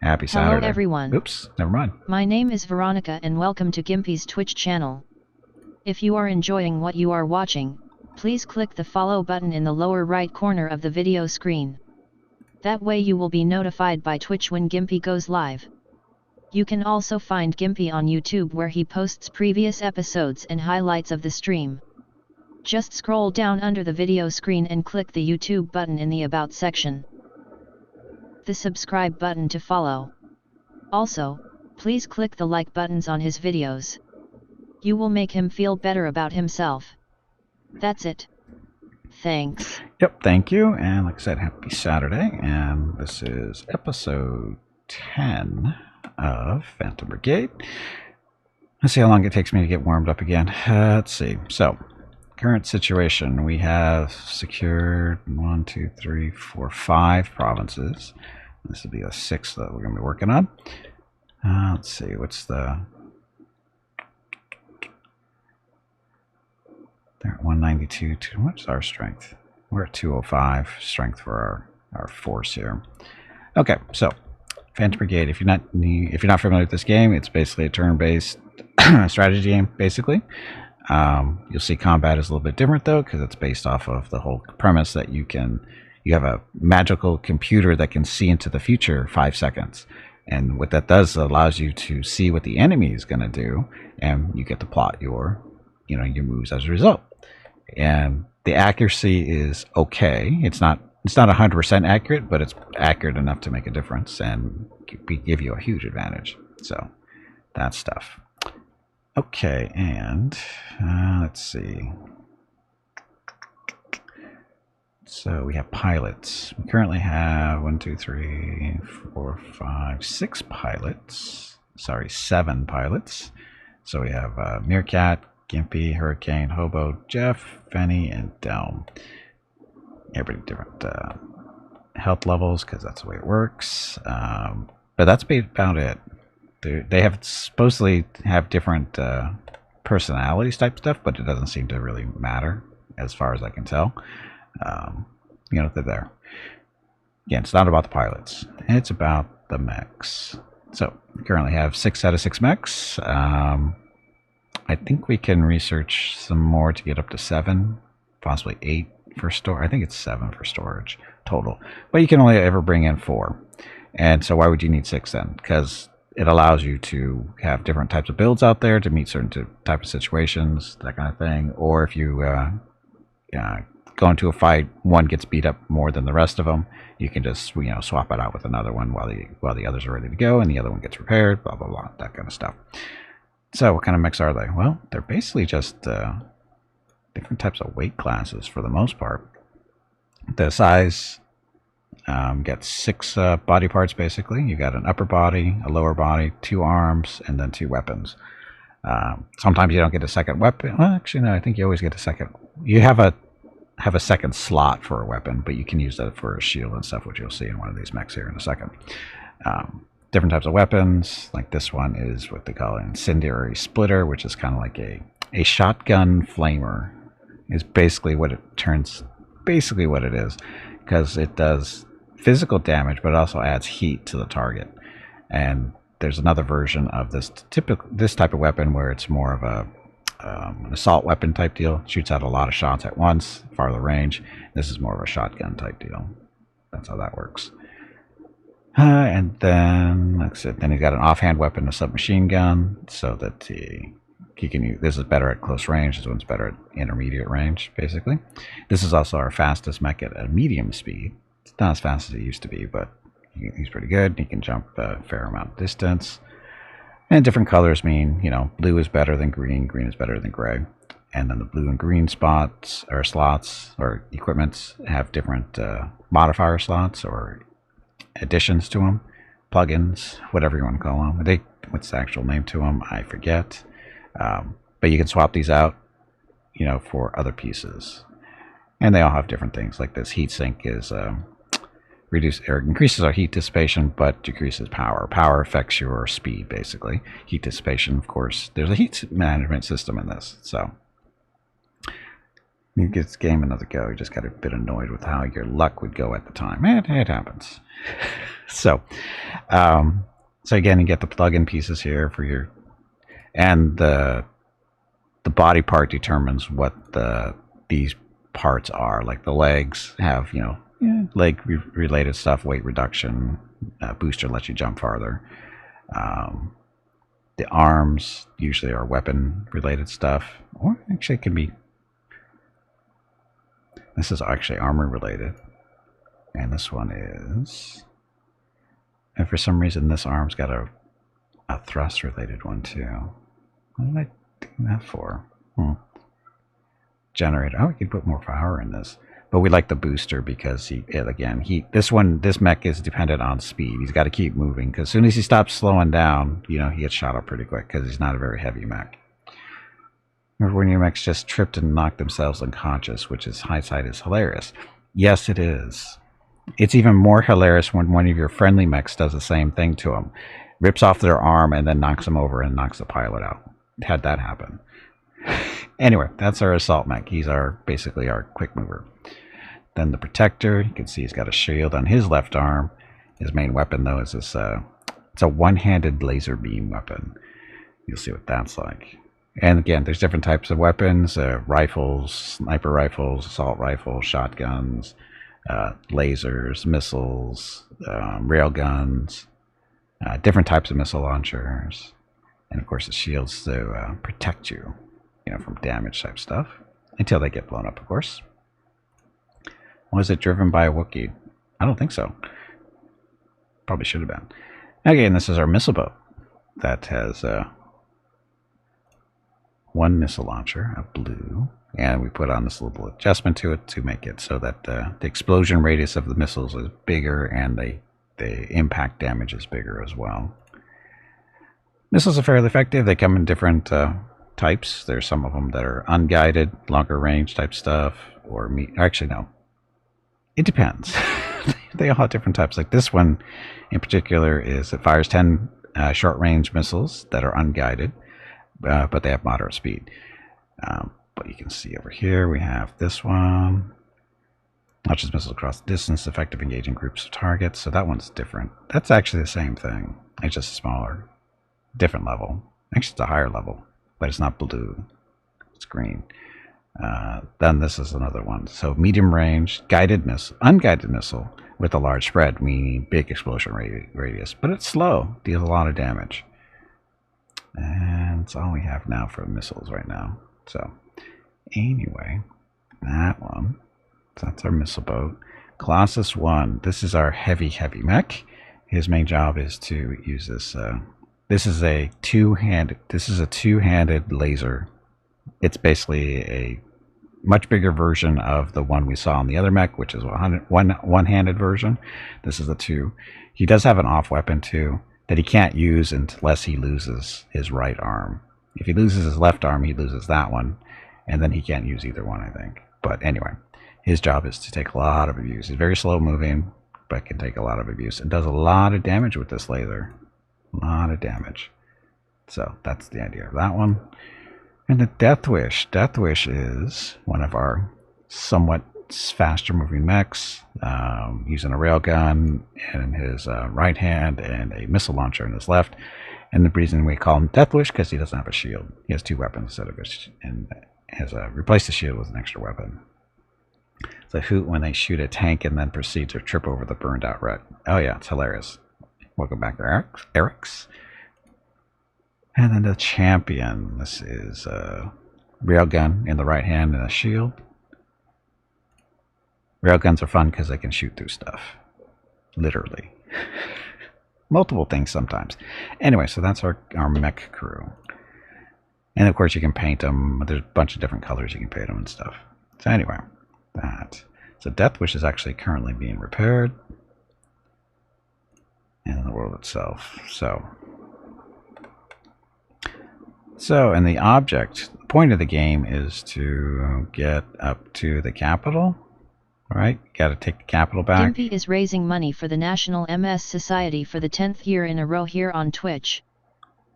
Happy Saturday. Hello everyone. Oops, never mind. My name is Veronica and welcome to Gimpy's Twitch channel. If you are enjoying what you are watching, please click the follow button in the lower right corner of the video screen. That way you will be notified by Twitch when Gimpy goes live. You can also find Gimpy on YouTube where he posts previous episodes and highlights of the stream. Just scroll down under the video screen and click the YouTube button in the About section. The subscribe button to follow. Also, please click the like buttons on his videos. You will make him feel better about himself. That's it. Thanks. Yep, thank you. And like I said, happy Saturday. And this is episode 10 of Phantom Brigade. Let's see how long it takes me to get warmed up again. Let's see. So, current situation. We have secured 1, 2, 3, 4, 5 provinces. This will be a 6th that we're going to be working on. Let's see. What's the... They're at 192. What's our strength? We're at 205 strength for our force here. Okay, so Phantom Brigade. If you're not familiar with this game, it's basically a turn-based strategy game. Basically, you'll see combat is a little bit different though, because it's based off of the whole premise that you have a magical computer that can see into the future 5 seconds, and what that does allows you to see what the enemy is going to do, and you get to plot your moves as a result. And the accuracy is okay. It's not 100% accurate, but it's accurate enough to make a difference and give you a huge advantage. So that stuff. Okay, and let's see. So we have pilots. We currently have 1, 2, 3, 4, 5, 6 pilots. Sorry, 7 pilots. So we have Meerkat, Gimpy, Hurricane, Hobo, Jeff, Fenny, and Delm. Everybody different health levels because that's the way it works. But that's about it. They have supposedly have different personalities type stuff, but it doesn't seem to really matter as far as I can tell. They're there. Again, it's not about the pilots. It's about the mechs. So we currently have 6 out of 6 mechs. I think we can research some more to get up to 7, possibly 8 for storage. I think it's 7 for storage total, but you can only ever bring in 4. And so why would you need 6 then? Because it allows you to have different types of builds out there to meet certain type of situations, that kind of thing. Or if you go into a fight, one gets beat up more than the rest of them, you can just swap it out with another one while the others are ready to go, and the other one gets repaired. Blah blah blah, that kind of stuff. So what kind of mechs are they? Well, they're basically just different types of weight classes for the most part. The size gets 6 body parts basically. You got an upper body, a lower body, 2 arms, and then 2 weapons. Sometimes you don't get a second weapon. Well, actually, no. I think you always get a second. You have a second slot for a weapon, but you can use that for a shield and stuff, which you'll see in one of these mechs here in a second. Different types of weapons, like this one is what they call an incendiary splitter, which is kind of like a shotgun flamer. Is basically what it is, because it does physical damage, but it also adds heat to the target. And there's another version of this type of weapon where it's more of an assault weapon type deal. It shoots out a lot of shots at once, farther range. This is more of a shotgun type deal. That's how that works. And then, like I said, then he's got an offhand weapon, a submachine gun, so that he can use. This is better at close range. This one's better at intermediate range, basically. This is also our fastest mech at a medium speed. It's not as fast as it used to be, but he's pretty good. He can jump a fair amount of distance. And different colors mean, blue is better than green, green is better than gray. And then the blue and green spots or slots or equipments have different modifier slots or additions to them, plugins, whatever you want to call them. What's the actual name to them? I forget. But you can swap these out, for other pieces. And they all have different things. Like this heatsink is increases our heat dissipation, but decreases power. Power affects your speed, basically. Heat dissipation, of course. There's a heat management system in this, so you give this game another go. You just got a bit annoyed with how your luck would go at the time. It happens. So, um, so again, you get the plug-in pieces here for your, and the body part determines what these parts are. Like the legs have, leg related stuff, weight reduction, booster lets you jump farther. Um, the arms usually are weapon related stuff, or actually it can be. This is actually armor related, and this one is. And for some reason, this arm's got a thrust related one too. What did I do that for? Generator. Oh, we could put more power in this. But we like the booster because this mech is dependent on speed. He's got to keep moving because as soon as he stops slowing down, he gets shot up pretty quick because he's not a very heavy mech. Remember when your mechs just tripped and knocked themselves unconscious, which is hindsight is hilarious. Yes, it is. It's even more hilarious when one of your friendly mechs does the same thing to them. Rips off their arm and then knocks them over and knocks the pilot out. Had that happen. Anyway, that's our assault mech. He's basically our quick mover. Then the protector, you can see he's got a shield on his left arm. His main weapon though is this it's a one-handed laser beam weapon. You'll see what that's like. And again, there's different types of weapons, rifles, sniper rifles, assault rifles, shotguns, lasers, missiles, rail guns, different types of missile launchers, and of course the shields to protect you, from damage type stuff until they get blown up, of course. Was it driven by a Wookiee? I don't think so. Probably should have been. Again, this is our missile boat that has one missile launcher, a blue, and we put on this little adjustment to it to make it so that the explosion radius of the missiles is bigger and the impact damage is bigger as well. Missiles are fairly effective. They come in different types. There's some of them that are unguided, longer range type stuff, or actually no. It depends. They all have different types. Like this one in particular it fires 10 short range missiles that are unguided, but they have moderate speed. But you can see over here we have this one. Launches missiles across the distance, effective engaging groups of targets. So that one's different. That's actually the same thing. It's just smaller. Different level. Actually, it's a higher level, but it's not blue. It's green. Then this is another one. So medium range, unguided missile with a large spread, meaning big explosion radius. But it's slow, deals a lot of damage. And that's all we have now for missiles right now. So anyway, that one. So that's our missile boat. Colossus 1. This is our heavy mech. His main job is to use this. This is a two-handed laser. It's basically a much bigger version of the one we saw on the other mech, which is one-handed version. This is the two. He does have an off weapon too that he can't use unless he loses his right arm. If he loses his left arm, he loses that one, and then he can't use either one, I think. But anyway, his job is to take a lot of abuse. He's very slow moving, but can take a lot of abuse and does a lot of damage with this laser. A lot of damage. So that's the idea of that one. And the Death Wish. Death Wish is one of our somewhat faster moving mechs, using a railgun in his right hand and a missile launcher in his left. And the reason we call him Death Wish because he doesn't have a shield. He has two weapons instead of and has replaced the shield with an extra weapon. It's a hoot when they shoot a tank and then proceed to trip over the burned out wreck. Oh yeah, it's hilarious. Welcome back, Eric's. And then the Champion. This is a railgun in the right hand and a shield. Railguns are fun because they can shoot through stuff. Literally. Multiple things sometimes. Anyway, so that's our mech crew. And of course you can paint them. There's a bunch of different colors you can paint them and stuff. So anyway, that. So Death Wish is actually currently being repaired. And in the world itself. So in the object, the point of the game is to get up to the capital. Right? Got to take the capital back. Gimpy is raising money for the National MS Society for the 10th year in a row here on Twitch.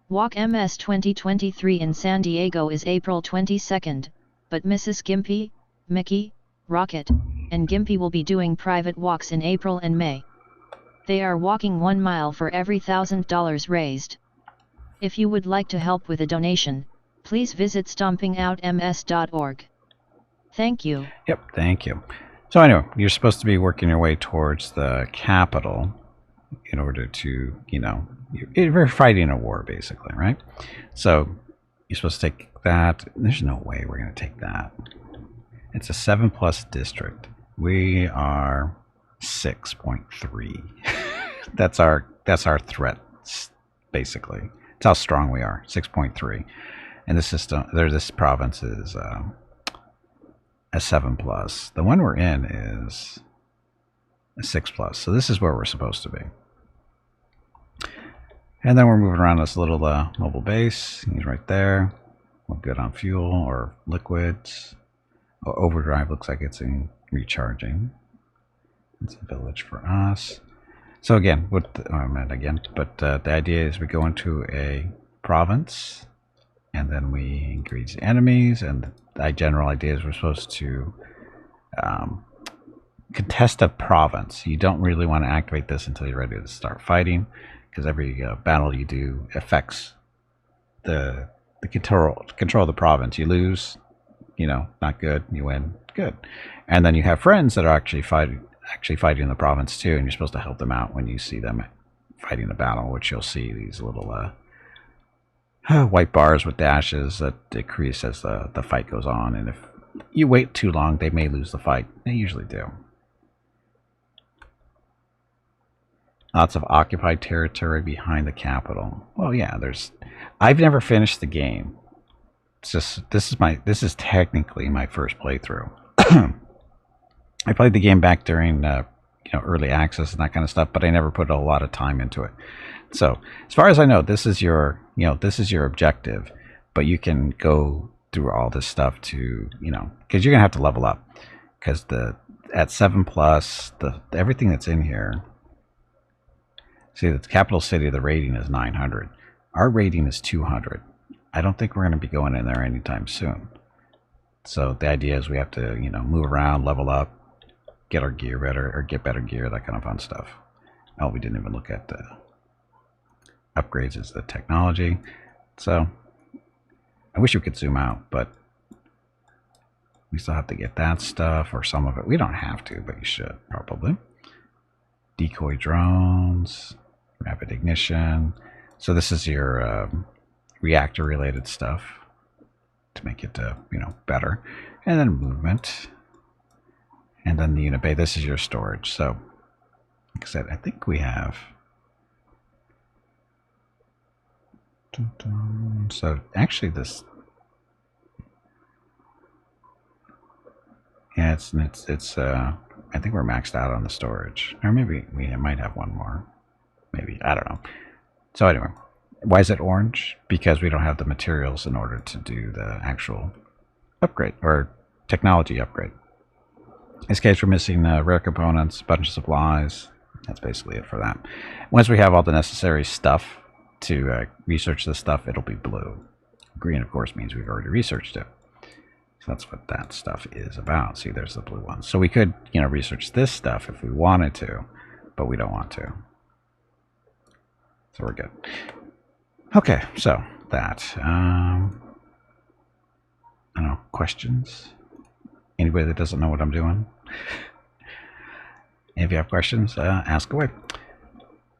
Walk MS 2023 in San Diego is April 22nd, but Mrs. Gimpy, Mickey, Rocket, and Gimpy will be doing private walks in April and May. They are walking 1 mile for every $1,000 raised. If you would like to help with a donation, please visit stompingoutms.org. Thank you. Yep, thank you. So anyway, you're supposed to be working your way towards the capital in order to, you're fighting a war basically, right? So you're supposed to take that. There's no way we're going to take that. It's a 7+ district. We are 6.3. that's our threat, basically. It's how strong we are. 6.3. And this province is a 7+. The one we're in is a 6+. So this is where we're supposed to be. And then we're moving around this little mobile base. He's right there. We're good on fuel or liquids. Overdrive looks like it's in recharging. It's a village for us. So again, the idea is we go into a province, and then we engage enemies, and the general idea is we're supposed to contest a province. You don't really want to activate this until you're ready to start fighting, because every battle you do affects the control of the province. You lose, not good. You win, good. And then you have friends that are actually fighting the province too, and you're supposed to help them out when you see them fighting a battle, which you'll see these little white bars with dashes that decrease as the fight goes on. And if you wait too long, they may lose the fight. They usually do. Lots of occupied territory behind the capital. Well, yeah, I've never finished the game. It's just this is technically my first playthrough. I played the game back during early access and that kind of stuff, but I never put a lot of time into it. So as far as I know, this is your objective, but you can go through all this stuff to because you're gonna have to level up, because at 7+, everything that's in here. See, the capital city, the rating is 900. Our rating is 200. I don't think we're going to be going in there anytime soon. So the idea is we have to, move around, level up, get our gear better, or get better gear, that kind of fun stuff. Oh, we didn't even look at the upgrades as the technology. So I wish we could zoom out, but we still have to get that stuff, or some of it. We don't have to, but you should probably. Decoy drones, rapid ignition. So this is your reactor related stuff to make it better. And then movement, and then the unit bay. This is your storage. So like I said, I think we have so actually this, yeah, it's I think we're maxed out on the storage, or maybe we might have one more, maybe, I don't know. So anyway, why is it orange? Because we don't have the materials in order to do the actual upgrade or technology upgrade. In this case, we're missing rare components, a bunch of supplies. That's basically it for that. Once we have all the necessary stuff to research this stuff, it'll be blue. Green, of course, means we've already researched it. So that's what that stuff is about. See, there's the blue one. So we could, research this stuff if we wanted to, but we don't want to. So we're good. Okay, so that. I don't know, questions? Anybody that doesn't know what I'm doing? If you have questions, ask away.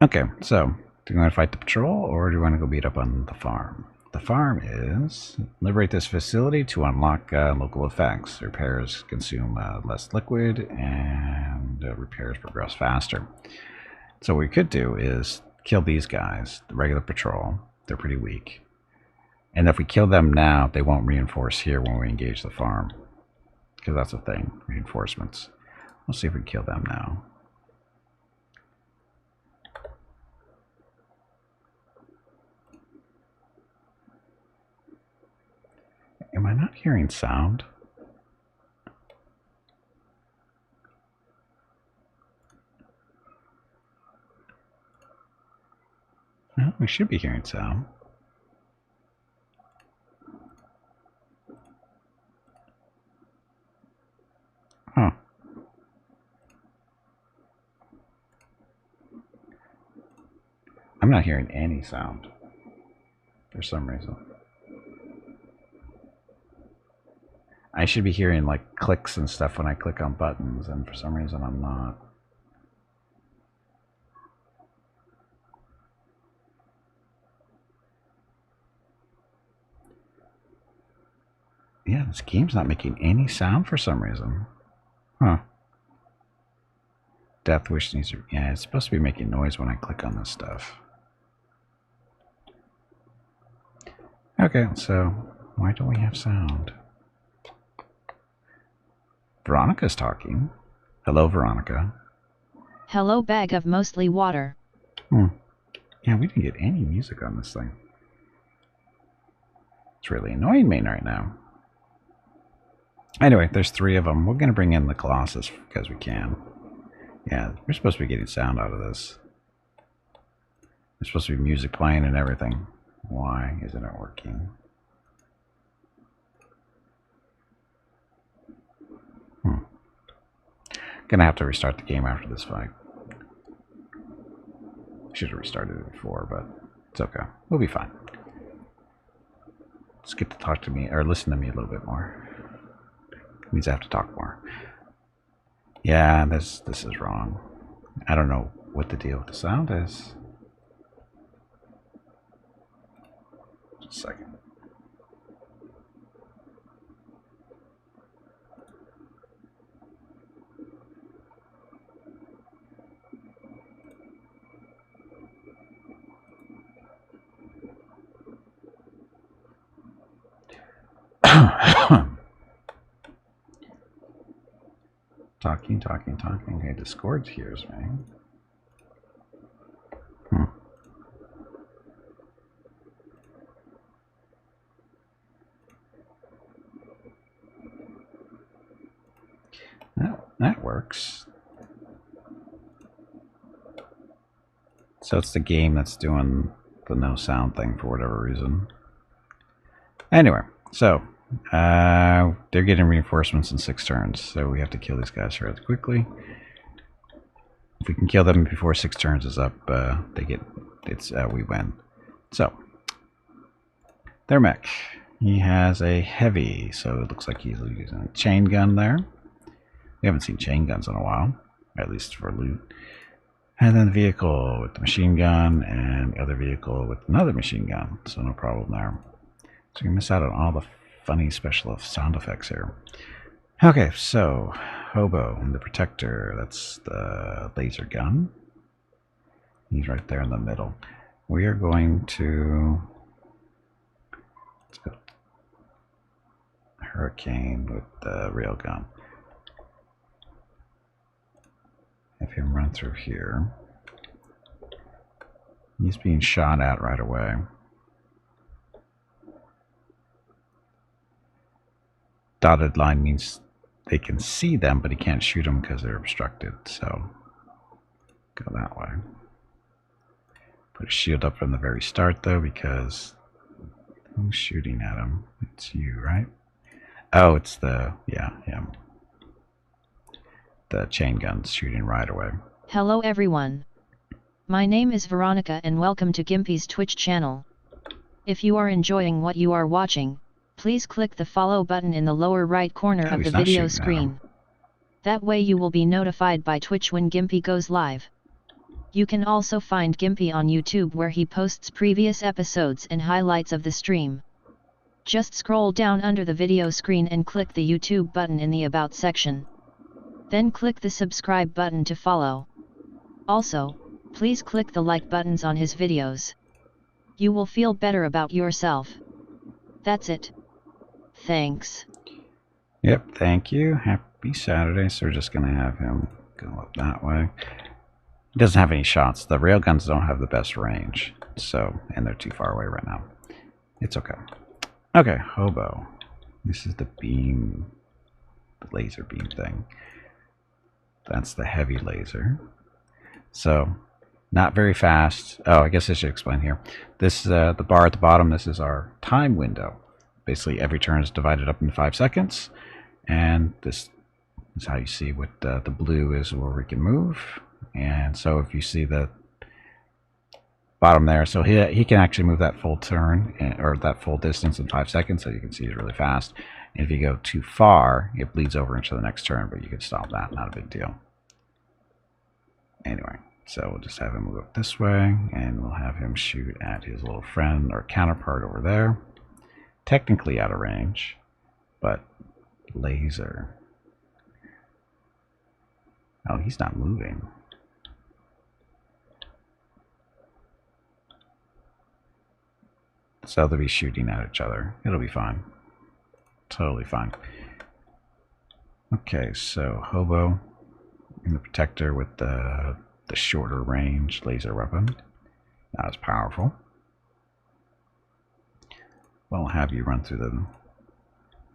Okay, so do you want to fight the patrol, or do you want to go beat up on the farm? The farm is liberate this facility to unlock local effects. Repairs consume less liquid, and repairs progress faster. So what we could do is kill these guys, the regular patrol. They're pretty weak. And if we kill them now, they won't reinforce here when we engage the farm. Because that's a thing, reinforcements. We'll see if we can kill them now. Am I not hearing sound? No, we should be hearing sound. Huh. I'm not hearing any sound for some reason. I should be hearing like clicks and stuff when I click on buttons, and for some reason I'm not. Yeah, this game's not making any sound for some reason. Huh. Death Wish needs to... Yeah, it's supposed to be making noise when I click on this stuff. Okay, so why don't we have sound? Veronica's talking. Hello, Veronica. Hello, bag of mostly water. Yeah, we didn't get any music on this thing. It's really annoying me right now. Anyway, there's 3 of them. We're going to bring in the Colossus because we can. Yeah, we're supposed to be getting sound out of this. There's supposed to be music playing and everything. Why isn't it working? Gonna have to restart the game after this fight. Should have restarted it before, but it's okay. We'll be fine. Just get to talk to me, or listen to me a little bit more. It means I have to talk more. Yeah, this is wrong. I don't know what the deal with the sound is. Just a second. Talking. Okay, Discord hears me. That works. So it's the game that's doing the no sound thing for whatever reason. Anyway, so they're getting reinforcements in 6 turns, so we have to kill these guys fairly quickly. If we can kill them before 6 turns is up, we win. So their mech, he has a heavy, so it looks like he's using a chain gun there. We haven't seen chain guns in a while, at least for loot. And then the vehicle with the machine gun, and the other vehicle with another machine gun, so no problem there. So you miss out on all the funny special sound effects here. Okay, so Hobo and the Protector, that's the laser gun. He's right there in the middle. We are going to... Let's go Hurricane with the railgun. Have him run through here. He's being shot at right away. Dotted line means they can see them, but he can't shoot them because they're obstructed. So go that way. Put a shield up from the very start, though, because who's shooting at him? It's you, right? Oh, it's the, yeah, him. The chain gun's shooting right away. Hello everyone. My name is Veronica and welcome to Gimpy's Twitch channel. If you are enjoying what you are watching, please click the follow button in the lower right corner of the video screen. That way you will be notified by Twitch when Gimpy goes live. You can also find Gimpy on YouTube where he posts previous episodes and highlights of the stream. Just scroll down under the video screen and click the YouTube button in the About section. Then click the subscribe button to follow. Also, please click the like buttons on his videos. You will feel better about yourself. That's it. Thanks. Yep, thank you. Happy Saturday. So we're just going to have him go up that way. He doesn't have any shots. The railguns don't have the best range. So, and they're too far away right now. It's okay. Okay, Hobo. This is the beam, the laser beam thing. That's the heavy laser. So, not very fast. Oh, I guess I should explain here. This, the bar at the bottom, this is our time window. Basically, every turn is divided up into 5 seconds. And this is how you see what the blue is where we can move. And so if you see the bottom there. So he can actually move that full turn or that full distance in 5 seconds. So you can see he's really fast. And if you go too far, it bleeds over into the next turn, but you can stop that. Not a big deal. Anyway, so we'll just have him move up this way, and we'll have him shoot at his little friend or counterpart over there. Technically out of range, but laser. Oh, he's not moving. So they'll be shooting at each other. It'll be fine. Totally fine. Okay, so Hobo and the Protector with the shorter range laser weapon. Not as powerful. We'll have you run through the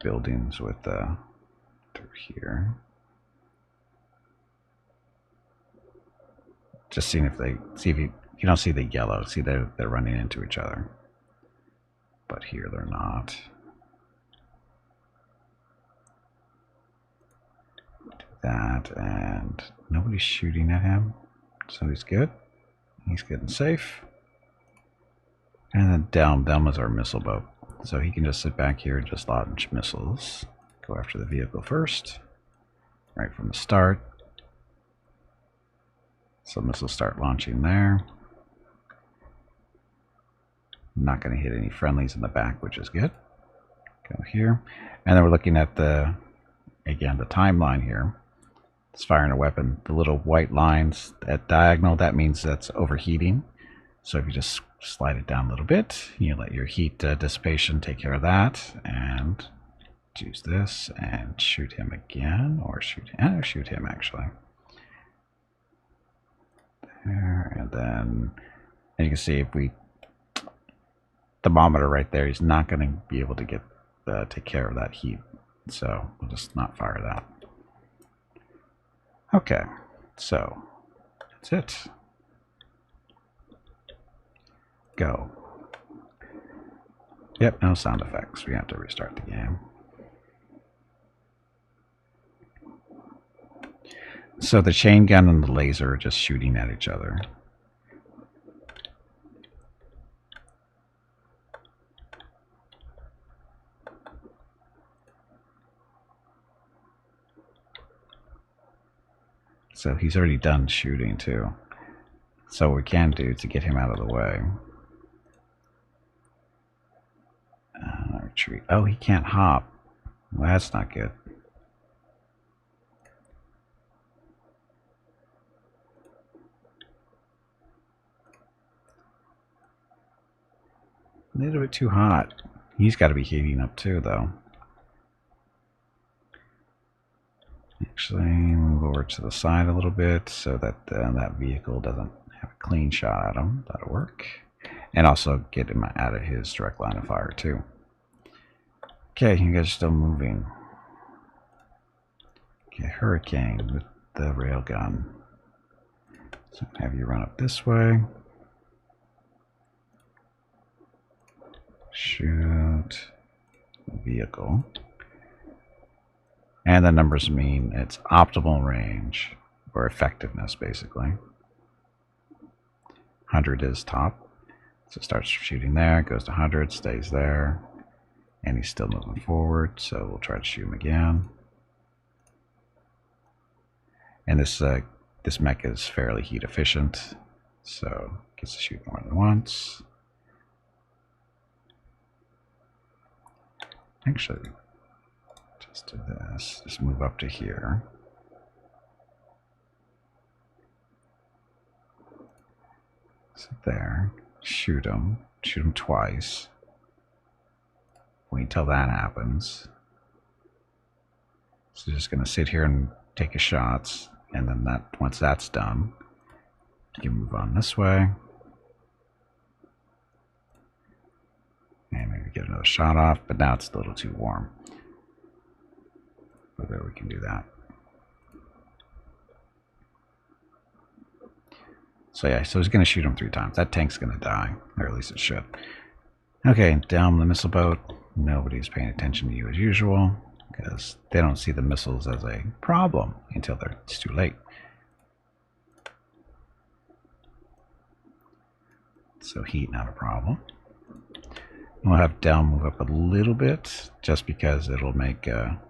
buildings with through here. Just seeing if they see if you don't see the yellow. See they're running into each other. But here they're not. Do that, and nobody's shooting at him, so he's good. He's good and safe. And then Delm is our missile boat, so he can just sit back here and just launch missiles. Go after the vehicle first, right from the start. So missiles start launching there. Not going to hit any friendlies in the back, which is good. Go here. And then we're looking at again, the timeline here. It's firing a weapon. The little white lines at diagonal, that means that's overheating. So if you just slide it down a little bit, you let your heat dissipation take care of that. And choose this and shoot him again. Or shoot him actually. There, and then you can see if we thermometer right there, he's not going to be able to get take care of that heat, so we'll just not fire that. Okay, so that's it. Go. Yep, no sound effects. We have to restart the game. So the chain gun and the laser are just shooting at each other. So he's already done shooting too. So what we can do to get him out of the way. Retreat. Oh, he can't hop. Well, that's not good. A little bit too hot. He's got to be heating up too, though. Actually, move over to the side a little bit so that that vehicle doesn't have a clean shot at him. That'll work. And also get him out of his direct line of fire too. Okay, you guys are still moving. Okay, Hurricane with the railgun. So have you run up this way. Shoot vehicle. And the numbers mean it's optimal range or effectiveness, basically. 100 is top. So it starts shooting there, goes to 100, stays there. And he's still moving forward, so we'll try to shoot him again. And this mech is fairly heat efficient, so gets to shoot more than once. Actually, just do this. Just move up to here. Sit there. Shoot him. Shoot him twice. Wait till that happens. So just going to sit here and take his shots, and then once that's done, you can move on this way. And maybe get another shot off, but now it's a little too warm. But there we can do that. So yeah, so he's going to shoot him 3 times. That tank's going to die, or at least it should. Okay, down the missile boat. Nobody's paying attention to you as usual, because they don't see the missiles as a problem until it's too late. So heat, not a problem. We'll have Del move up a little bit, just because it'll make a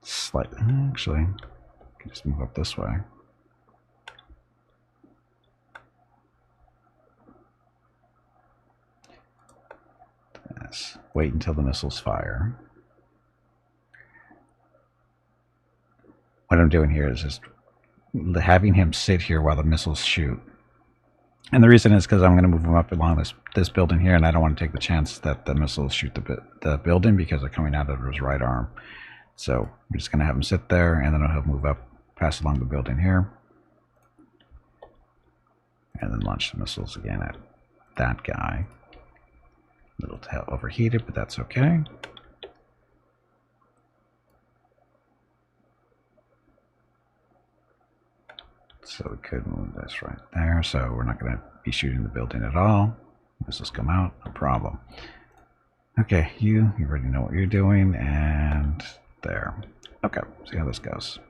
slight... Actually, I can just move up this way. Yes. Wait until the missiles fire. What I'm doing here is just having him sit here while the missiles shoot. And the reason is because I'm going to move him up along this building here, and I don't want to take the chance that the missiles shoot the building because they're coming out of his right arm. So I'm just going to have him sit there, and then he'll move up, pass along the building here, and then launch the missiles again at that guy. A little overheated, but that's okay. So we could move this right there. So we're not going to be shooting the building at all. Missiles come out, no problem. Okay, you already know what you're doing, and there. Okay, see how this goes.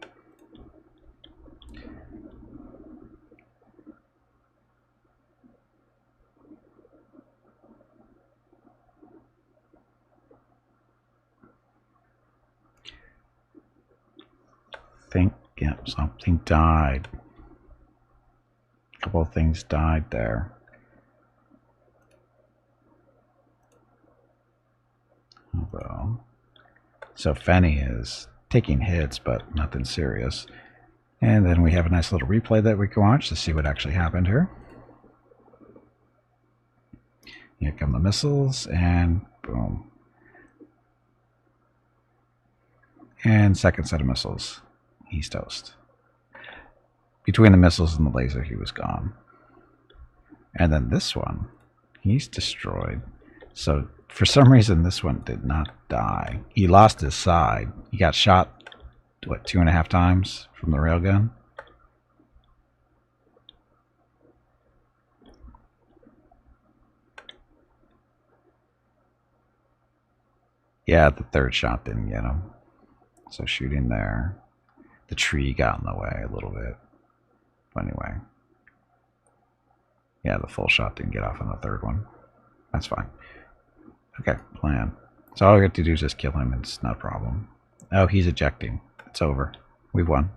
Yeah, something died. A couple of things died there. Well, so Fenny is taking hits, but nothing serious. And then we have a nice little replay that we can watch to see what actually happened here. Here come the missiles, and boom. And second set of missiles. He's toast. Between the missiles and the laser, he was gone. And then this one, he's destroyed. So for some reason, this one did not die. He lost his side. He got shot, what, 2.5 times from the railgun? Yeah, the third shot didn't get him. So shooting there. The tree got in the way a little bit. But anyway. Yeah, the full shot didn't get off on the third one. That's fine. Okay, plan. So all we have to do is just kill him. It's not a problem. Oh, he's ejecting. It's over. We won.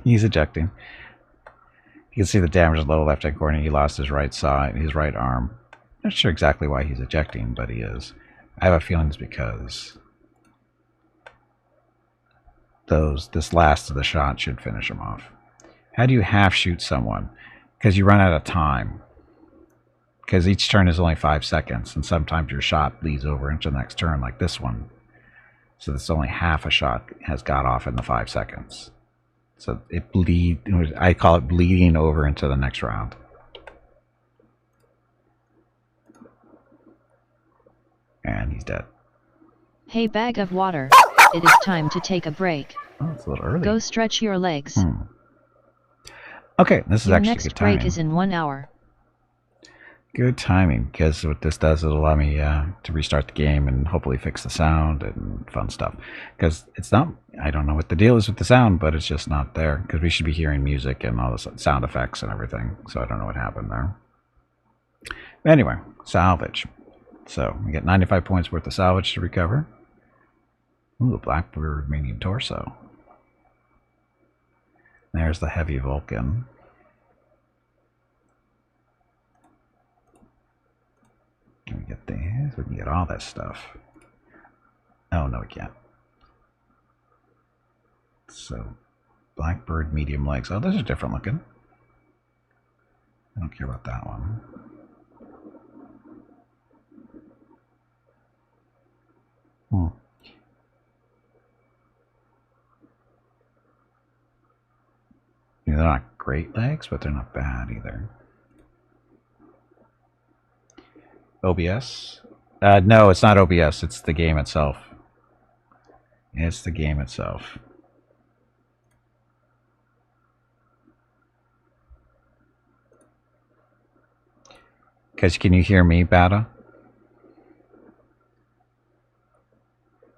He's ejecting. You can see the damage in the lower left-hand corner. He lost his right side, his right arm. Not sure exactly why he's ejecting, but he is. I have a feeling it's because this last of the shot should finish him off. How do you half shoot someone? Because you run out of time. Because each turn is only 5 seconds, and sometimes your shot bleeds over into the next turn, like this one. So that's only half a shot has got off in the 5 seconds. So it I call it bleeding over into the next round. And he's dead. Hey, bag of water, it is time to take a break. Oh, it's a little early. Go stretch your legs. Okay, this is actually good timing. Your next break is in 1 hour. Good timing, because what this does, it'll allow me to restart the game and hopefully fix the sound and fun stuff. Because it's not, I don't know what the deal is with the sound, but it's just not there. Because we should be hearing music and all the sound effects and everything. So I don't know what happened there. But anyway, salvage. So we get 95 points worth of salvage to recover. Ooh, Blackbird medium torso. There's the heavy Vulcan. Can we get these? We can get all that stuff. Oh, no, we can't. So, Blackbird medium legs. Oh, those are different looking. I don't care about that one. They're not great legs, but they're not bad either. OBS? No, it's not OBS. It's the game itself. It's the game itself. Because can you hear me, Bata?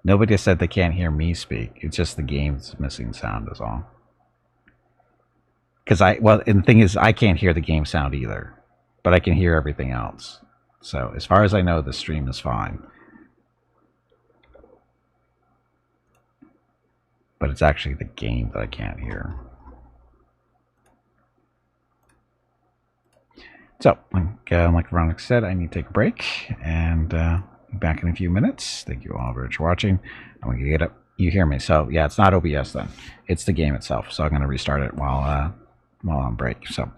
Nobody said they can't hear me speak. It's just the game's missing sound is all. because and the thing is, I can't hear the game sound either, but I can hear everything else. So as far as I know, the stream is fine. But it's actually the game that I can't hear. So, like Veronica said, I need to take a break, and be back in a few minutes. Thank you all very much for watching. I'm going to get up. You hear me? So, yeah, it's not OBS then. It's the game itself. So I'm going to restart it while on break. So,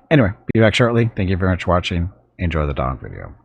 anyway, be back shortly. Thank you very much for watching. Enjoy the dog video.